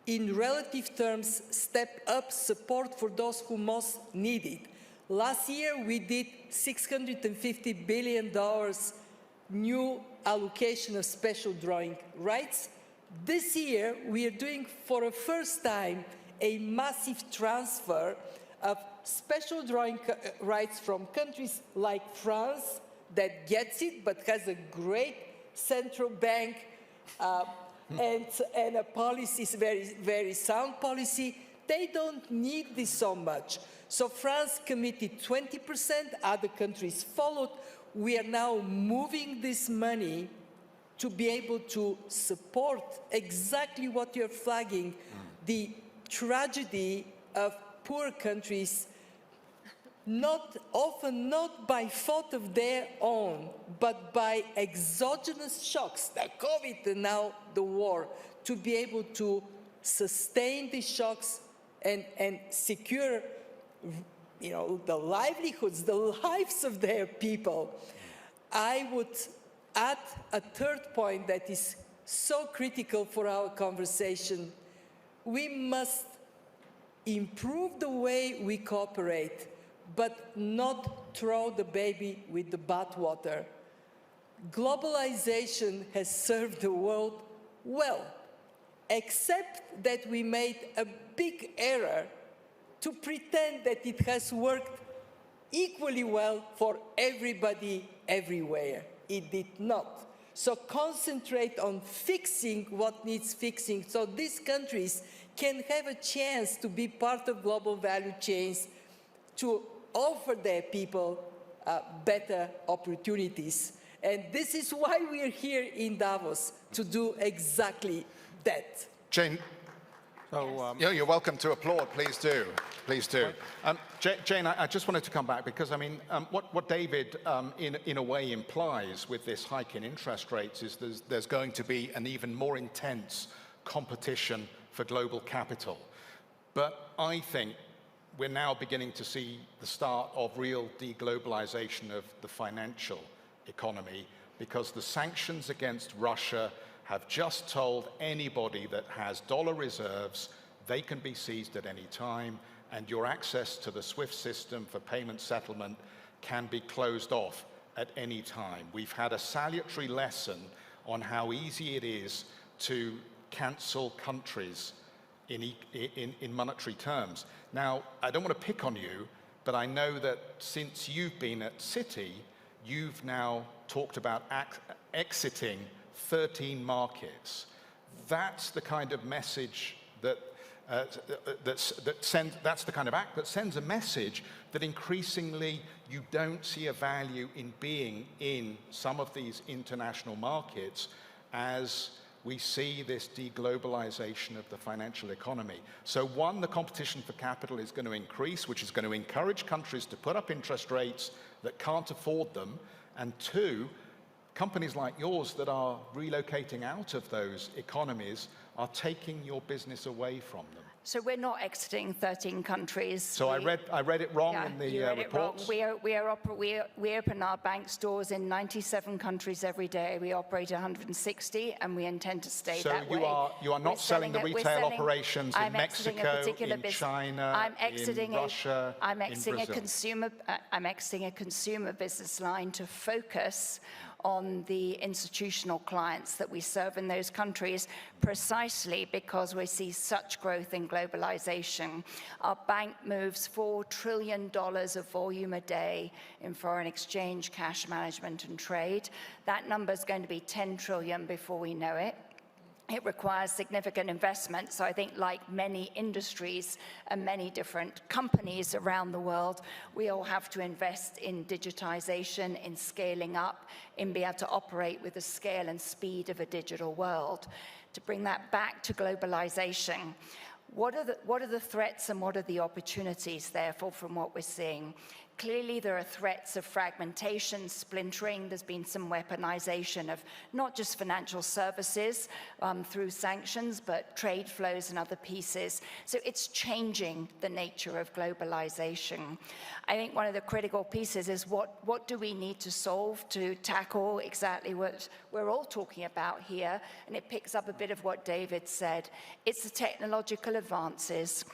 in relative terms, step up support for those who most need it. Last year, we did $650 billion new allocation of special drawing rights. This year, we are doing, for the first time, a massive transfer of special drawing rights from countries like France, that gets it, but has a great central bank and a policy, very, very sound policy. They don't need this so much. So France committed 20%, other countries followed. We are now moving this money to be able to support exactly what you're flagging, the tragedy of poor countries, often not by fault of their own, but by exogenous shocks, the COVID and now the war, to be able to sustain these shocks and secure, the livelihoods, the lives of their people. I would add a third point that is so critical for our conversation. We must improve the way we cooperate, but not throw the baby with the bathwater. Globalization has served the world well, except that we made a big error to pretend that it has worked equally well for everybody everywhere. It did not. So concentrate on fixing what needs fixing so these countries can have a chance to be part of global value chains, to offer their people better opportunities. And this is why we are here in Davos, to do exactly that. Jane, you're welcome to applaud, please do. Please do. Jane, I just wanted to come back because, what David, in a way, implies with this hike in interest rates is there's going to be an even more intense competition for global capital. But I think we're now beginning to see the start of real deglobalization of the financial economy, because the sanctions against Russia have just told anybody that has dollar reserves they can be seized at any time, and your access to the SWIFT system for payment settlement can be closed off at any time. We've had a salutary lesson on how easy it is to cancel countries in monetary terms. Now, I don't want to pick on you, but I know that since you've been at Citi, you've now talked about exiting 13 markets. That's the kind of message that's the kind of act that sends a message that increasingly you don't see a value in being in some of these international markets as we see this deglobalization of the financial economy. So one, the competition for capital is going to increase, which is going to encourage countries to put up interest rates that can't afford them. And two, companies like yours that are relocating out of those economies are taking your business away from them. So we're not exiting 13 countries. So I read it wrong in the you read reports? It wrong. We open our bank stores in 97 countries every day. We operate 160, and we intend to stay that way. So you are not selling the retail operations in Mexico, in China, in Russia, in Brazil? I'm exiting a consumer business line to focus on the institutional clients that we serve in those countries, precisely because we see such growth in globalization. Our bank moves $4 trillion of volume a day in foreign exchange, cash management, and trade. That number is going to be 10 trillion before we know it. It requires significant investment. So I think, like many industries and many different companies around the world, we all have to invest in digitization, in scaling up, in being able to operate with the scale and speed of a digital world. To bring that back to globalization, what are the threats and what are the opportunities, therefore, from what we're seeing? Clearly, there are threats of fragmentation, splintering. There's been some weaponization of not just financial services through sanctions, but trade flows and other pieces. So it's changing the nature of globalization. I think one of the critical pieces is what do we need to solve to tackle exactly what we're all talking about here? And it picks up a bit of what David said. It's the technological advances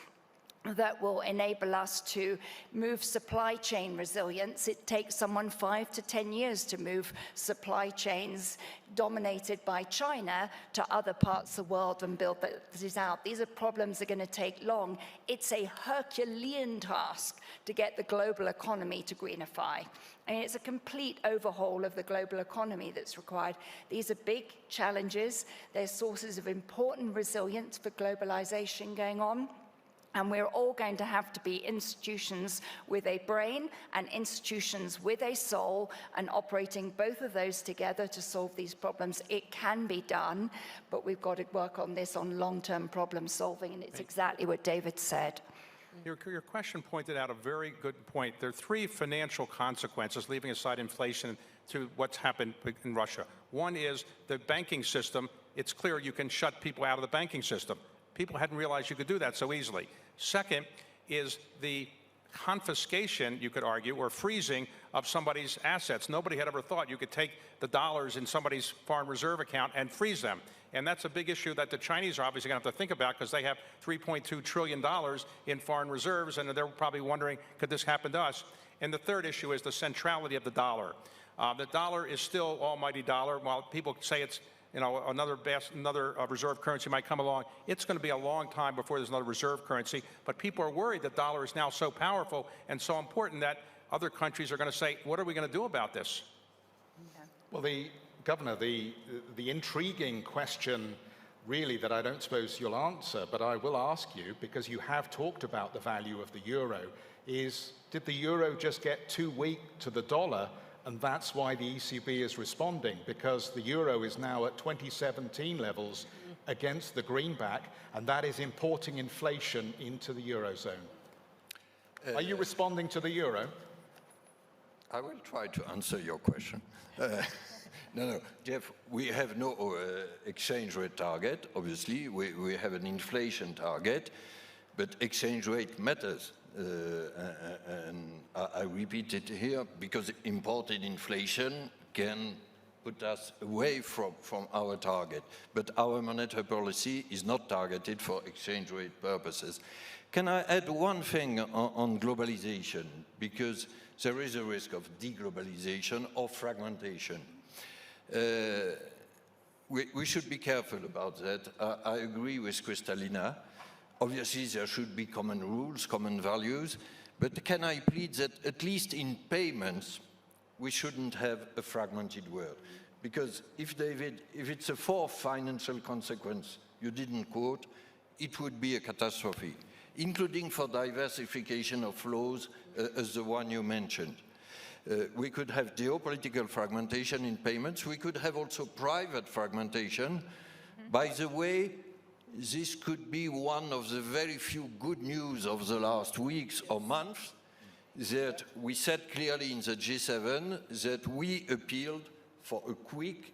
that will enable us to move supply chain resilience. It takes someone 5 to 10 years to move supply chains dominated by China to other parts of the world and build this out. These are problems that are going to take long. It's a Herculean task to get the global economy to greenify. I mean, it's a complete overhaul of the global economy that's required. These are big challenges. They're sources of important resilience for globalization going on. And we're all going to have to be institutions with a brain and institutions with a soul, and operating both of those together to solve these problems. It can be done, but we've got to work on this on long-term problem solving, and it's exactly what David said. Your question pointed out a very good point. There are three financial consequences, leaving aside inflation, to what's happened in Russia. One is the banking system. It's clear you can shut people out of the banking system. People hadn't realized you could do that so easily. Second is the confiscation, you could argue, or freezing of somebody's assets. Nobody had ever thought you could take the dollars in somebody's foreign reserve account and freeze them. And that's a big issue that the Chinese are obviously going to have to think about, because they have $3.2 trillion in foreign reserves, and they're probably wondering, could this happen to us? And the third issue is the centrality of the dollar. The dollar is still almighty dollar. While people say it's another reserve currency might come along, it's going to be a long time before there's another reserve currency. But people are worried that the dollar is now so powerful and so important that other countries are going to say, what are we going to do about this? Well, Governor, the intriguing question really that I don't suppose you'll answer, but I will ask you, because you have talked about the value of the euro, is did the euro just get too weak to the dollar? And that's why the ECB is responding, because the euro is now at 2017 levels against the greenback, and that is importing inflation into the eurozone. Are you responding to the euro? I will try to answer your question. No, Jeff, we have no exchange rate target, obviously. We have an inflation target, but exchange rate matters. And I repeat it here, because imported inflation can put us away from our target. But our monetary policy is not targeted for exchange rate purposes. Can I add one thing on globalization? Because there is a risk of deglobalization or fragmentation. We should be careful about that. I agree with Kristalina. Obviously, there should be common rules, common values, but can I plead that at least in payments, we shouldn't have a fragmented world? Because if it's a fourth financial consequence you didn't quote, it would be a catastrophe, including for diversification of flows as the one you mentioned. We could have geopolitical fragmentation in payments. We could have also private fragmentation. By the way, this could be one of the very few good news of the last weeks or months, that we said clearly in the G7 that we appealed for a quick,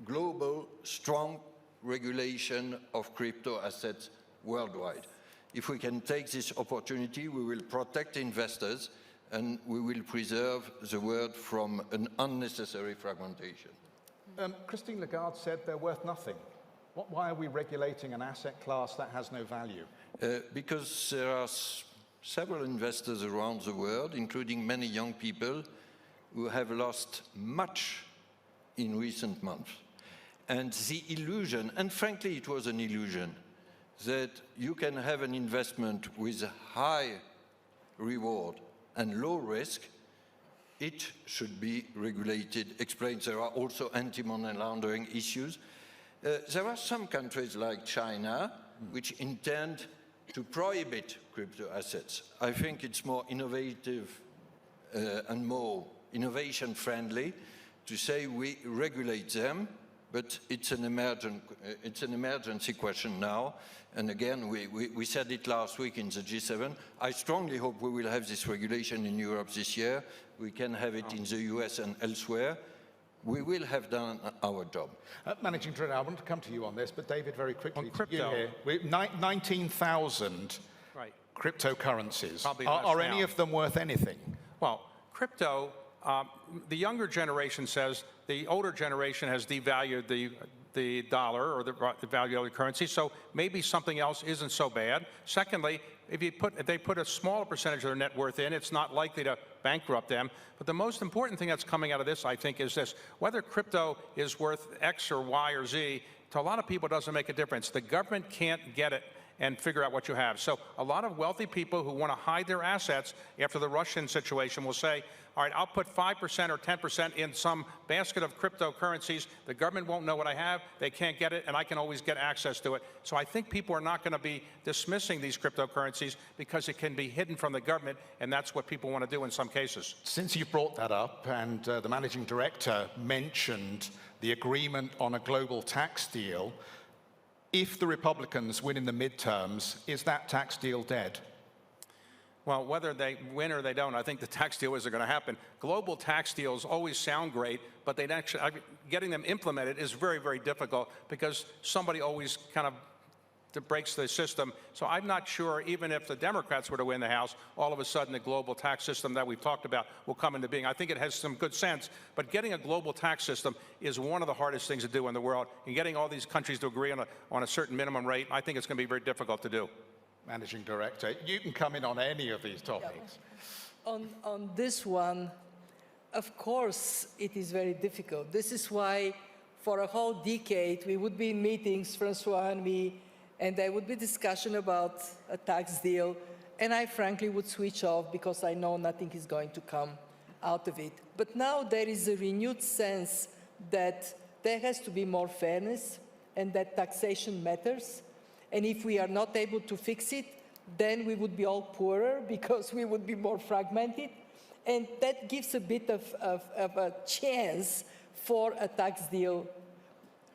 global, strong regulation of crypto assets worldwide. If we can take this opportunity, we will protect investors and we will preserve the world from an unnecessary fragmentation. Christine Lagarde said they're worth nothing. Why are we regulating an asset class that has no value? Because there are several investors around the world, including many young people, who have lost much in recent months. And the illusion, and frankly it was an illusion, that you can have an investment with a high reward and low risk, it should be regulated, explained. There are also anti-money laundering issues. There are some countries like China which intend to prohibit crypto assets. I think it's more innovative and more innovation-friendly to say we regulate them, but it's an emergency question now. And again, we said it last week in the G7. I strongly hope we will have this regulation in Europe this year. We can have it in the US and elsewhere. We will have done our job. Managing Director, I want to come to you on this, but David, very quickly, On crypto. you here. 19,000 Right. cryptocurrencies. Probably Are less any now. of them worth anything? Well, crypto, the younger generation says the older generation has devalued the dollar or the value of the currency, so maybe something else isn't so bad. Secondly, if they put a smaller percentage of their net worth in, it's not likely to bankrupt them. But the most important thing that's coming out of this, I think, is this. Whether crypto is worth X or Y or Z, to a lot of people it doesn't make a difference. The government can't get it and figure out what you have. So a lot of wealthy people who want to hide their assets after the Russian situation will say, all right, I'll put 5% or 10% in some basket of cryptocurrencies. The government won't know what I have, they can't get it, and I can always get access to it. So I think people are not going to be dismissing these cryptocurrencies because it can be hidden from the government, and that's what people want to do in some cases. Since you brought that up, and the Managing Director mentioned the agreement on a global tax deal, if the Republicans win in the midterms, is that tax deal dead? Well, whether they win or they don't, I think the tax deal isn't going to happen. Global tax deals always sound great, but getting them implemented is very, very difficult because somebody always kind of breaks the system. So I'm not sure, even if the Democrats were to win the House, all of a sudden the global tax system that we've talked about will come into being. I think it has some good sense, but getting a global tax system is one of the hardest things to do in the world. And getting all these countries to agree on a certain minimum rate, I think it's going to be very difficult to do. Managing Director, you can come in on any of these topics. On this one, of course, it is very difficult. This is why for a whole decade we would be in meetings, Francois and me, and there would be discussion about a tax deal, and I frankly would switch off because I know nothing is going to come out of it. But now there is a renewed sense that there has to be more fairness and that taxation matters. And if we are not able to fix it, then we would be all poorer because we would be more fragmented. And that gives a bit of a chance for a tax deal.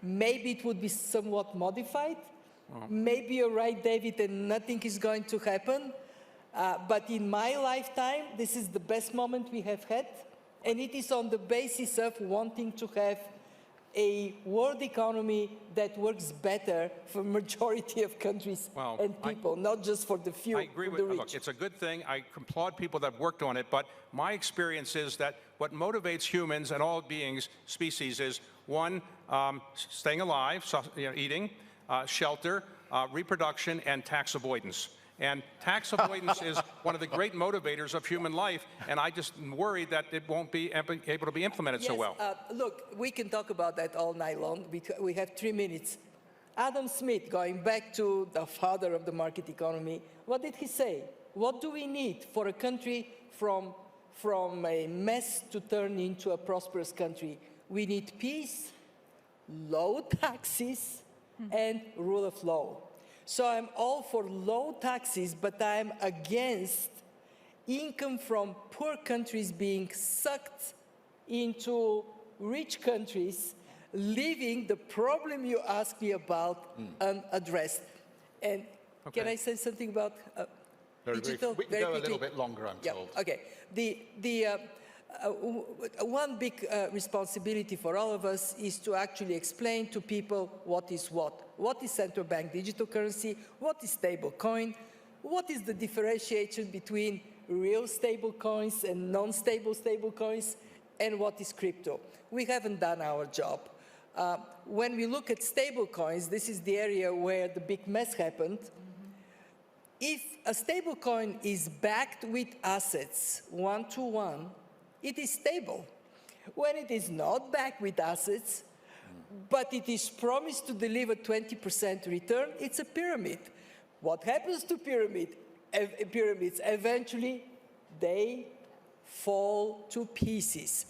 Maybe it would be somewhat modified. Maybe you're right, David, and nothing is going to happen. But in my lifetime, this is the best moment we have had. And it is on the basis of wanting to have a world economy that works better for majority of countries and people, not just for the few. I agree with the rich. Look, it's a good thing. I applaud people that have worked on it, but my experience is that what motivates humans and all beings, species, is one, staying alive, so, eating, shelter, reproduction, and tax avoidance. And tax avoidance is one of the great motivators of human life, and I just worry that it won't be able to be implemented so well. Look, we can talk about that all night long because we have 3 minutes. Adam Smith, going back to the father of the market economy, what did he say? What do we need for a country from a mess to turn into a prosperous country? We need peace, low taxes, and rule of law. So I'm all for low taxes, but I'm against income from poor countries being sucked into rich countries, leaving the problem you asked me about unaddressed. And can I say something about digital? We can go a little bit longer, I'm told. Okay. One big responsibility for all of us is to actually explain to people what is what. What is central bank digital currency? What is stable coin? what is the differentiation between real stable coins and non-stable stable coins, and what is crypto? We haven't done our job. When we look at stable coins, this is the area where the big mess happened. If a stable coin is backed with assets, one-to-one, it is stable. When it is not backed with assets, but it is promised to deliver 20% return, it's a pyramid. What happens to pyramids? Eventually, they fall to pieces.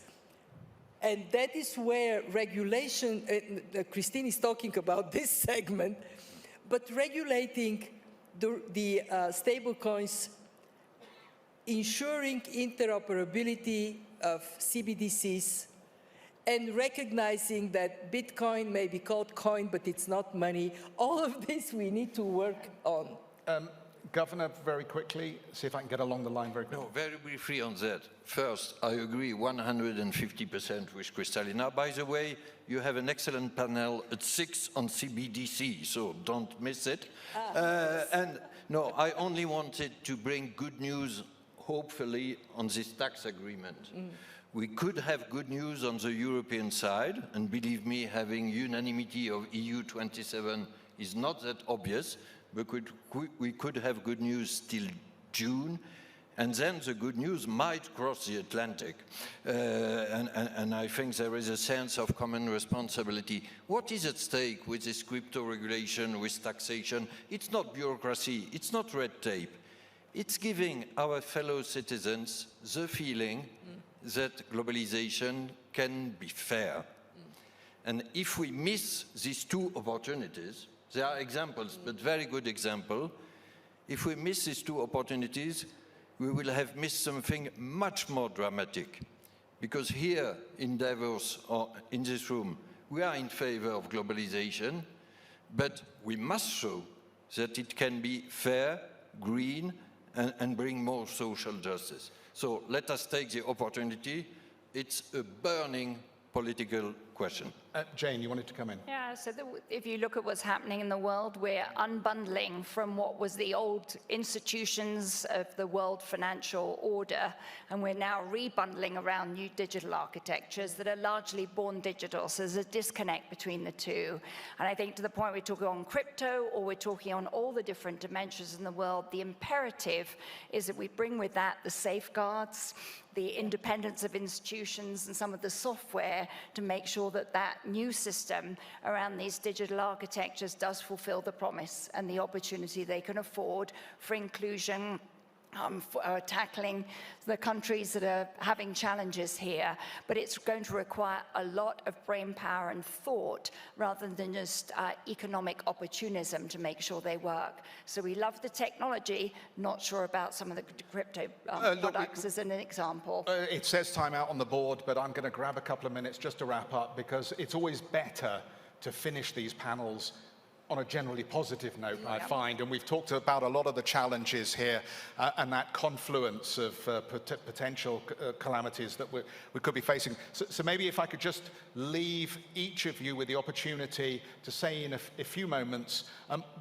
And that is where regulation, Christine is talking about this segment, but regulating the stable coins, ensuring interoperability of CBDCs, and recognizing that Bitcoin may be called coin, but it's not money. All of this we need to work on. Governor, very quickly, see if I can get along the line very quickly. No, very briefly on that. First, I agree 150% with Kristalina. By the way, you have an excellent panel at 6 on CBDC, so don't miss it. And no, I only wanted to bring good news, hopefully, on this tax agreement. We could have good news on the European side, and believe me, having unanimity of EU 27 is not that obvious, but we could have good news till June, and then the good news might cross the Atlantic. And I think there is a sense of common responsibility. What is at stake with this crypto regulation, with taxation? It's not bureaucracy, it's not red tape. It's giving our fellow citizens the feeling that globalization can be fair. And if we miss these two opportunities, there are examples, but very good example. If we miss these two opportunities, we will have missed something much more dramatic. Because here in Davos, or in this room, we are in favor of globalization, but we must show that it can be fair, green, and bring more social justice. So let us take the opportunity. It's a burning political question. Jane, you wanted to come in. Yeah, so if you look at what's happening in the world, we're unbundling from what was the old institutions of the world financial order, and we're now rebundling around new digital architectures that are largely born digital. So there's a disconnect between the two. And I think to the point we're talking on crypto, or we're talking on all the different dimensions in the world, the imperative is that we bring with that the safeguards, the independence of institutions, and some of the software to make sure that that new system around these digital architectures does fulfill the promise and the opportunity they can afford for inclusion, for tackling the countries that are having challenges here. But it's going to require a lot of brain power and thought rather than just economic opportunism to make sure they work. So we love the technology, not sure about some of the crypto products as an example. It says time out on the board, but I'm going to grab a couple of minutes just to wrap up, because it's always better to finish these panels on a generally positive note, I find, and we've talked about a lot of the challenges here and that confluence of potential calamities that we could be facing. So maybe if I could just leave each of you with the opportunity to say in a few moments,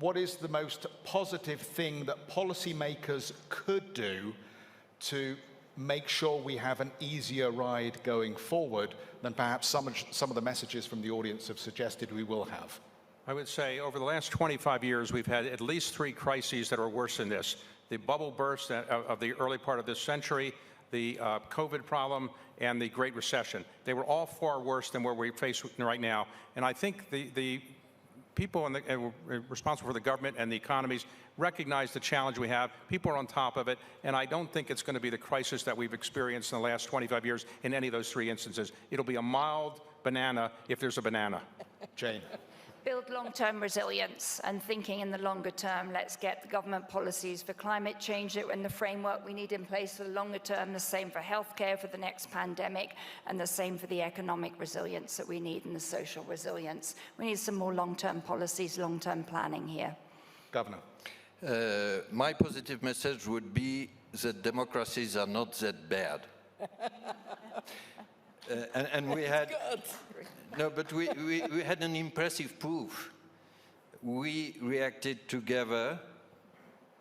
what is the most positive thing that policymakers could do to make sure we have an easier ride going forward than perhaps some of the messages from the audience have suggested we will have? I would say over the last 25 years, we've had at least 3 crises that are worse than this. The bubble burst of the early part of this century, the COVID problem, and the Great Recession. They were all far worse than where we face right now. And I think the people responsible for the government and the economies recognize the challenge we have. People are on top of it. And I don't think it's going to be the crisis that we've experienced in the last 25 years in any of those 3 instances. It'll be a mild banana if there's a banana. Jane. Build long-term resilience, and thinking in the longer term, let's get the government policies for climate change and the framework we need in place for the longer term, the same for healthcare for the next pandemic, and the same for the economic resilience that we need and the social resilience. We need some more long-term policies, long-term planning here. Governor. My positive message would be that democracies are not that bad. And we had... No, but we had an impressive proof. We reacted together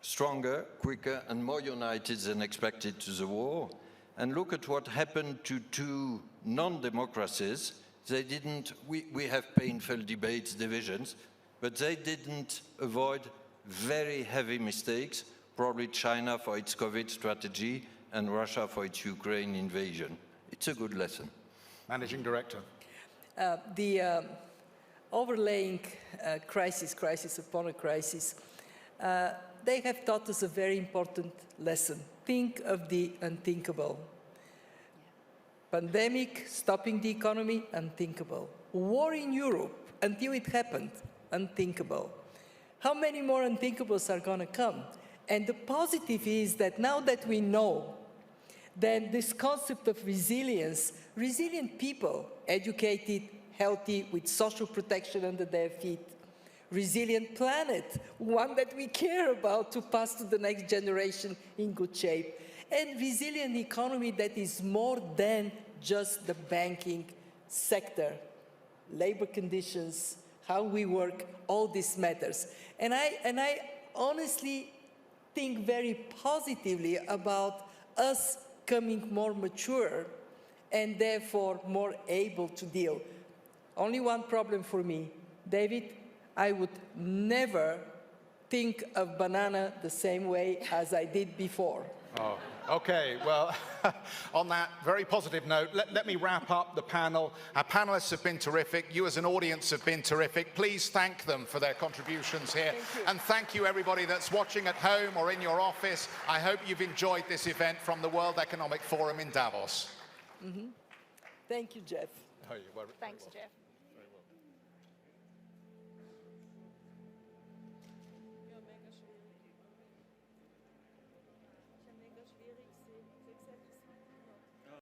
stronger, quicker, and more united than expected to the war. And look at what happened to two non-democracies. They didn't, we have painful debates, divisions, but they didn't avoid very heavy mistakes, probably China for its COVID strategy and Russia for its Ukraine invasion. It's a good lesson. Managing Director. The overlaying crisis upon a crisis, they have taught us a very important lesson. Think of the unthinkable. Pandemic, stopping the economy, unthinkable. War in Europe, until it happened, unthinkable. How many more unthinkables are going to come? And the positive is that now that we know that this concept of resilience, resilient people, educated, healthy, with social protection under their feet, resilient planet, one that we care about to pass to the next generation in good shape, and resilient economy that is more than just the banking sector. Labor conditions, how we work, all this matters. And I honestly think very positively about us becoming more mature and therefore more able to deal. Only one problem for me, David, I would never think of banana the same way as I did before. Oh, okay, well, on that very positive note, let me wrap up the panel. Our panelists have been terrific. You as an audience have been terrific. Please thank them for their contributions here. And thank you everybody that's watching at home or in your office. I hope you've enjoyed this event from the World Economic Forum in Davos. Thank you, Jeff. Oh, you were Thanks, Jeff.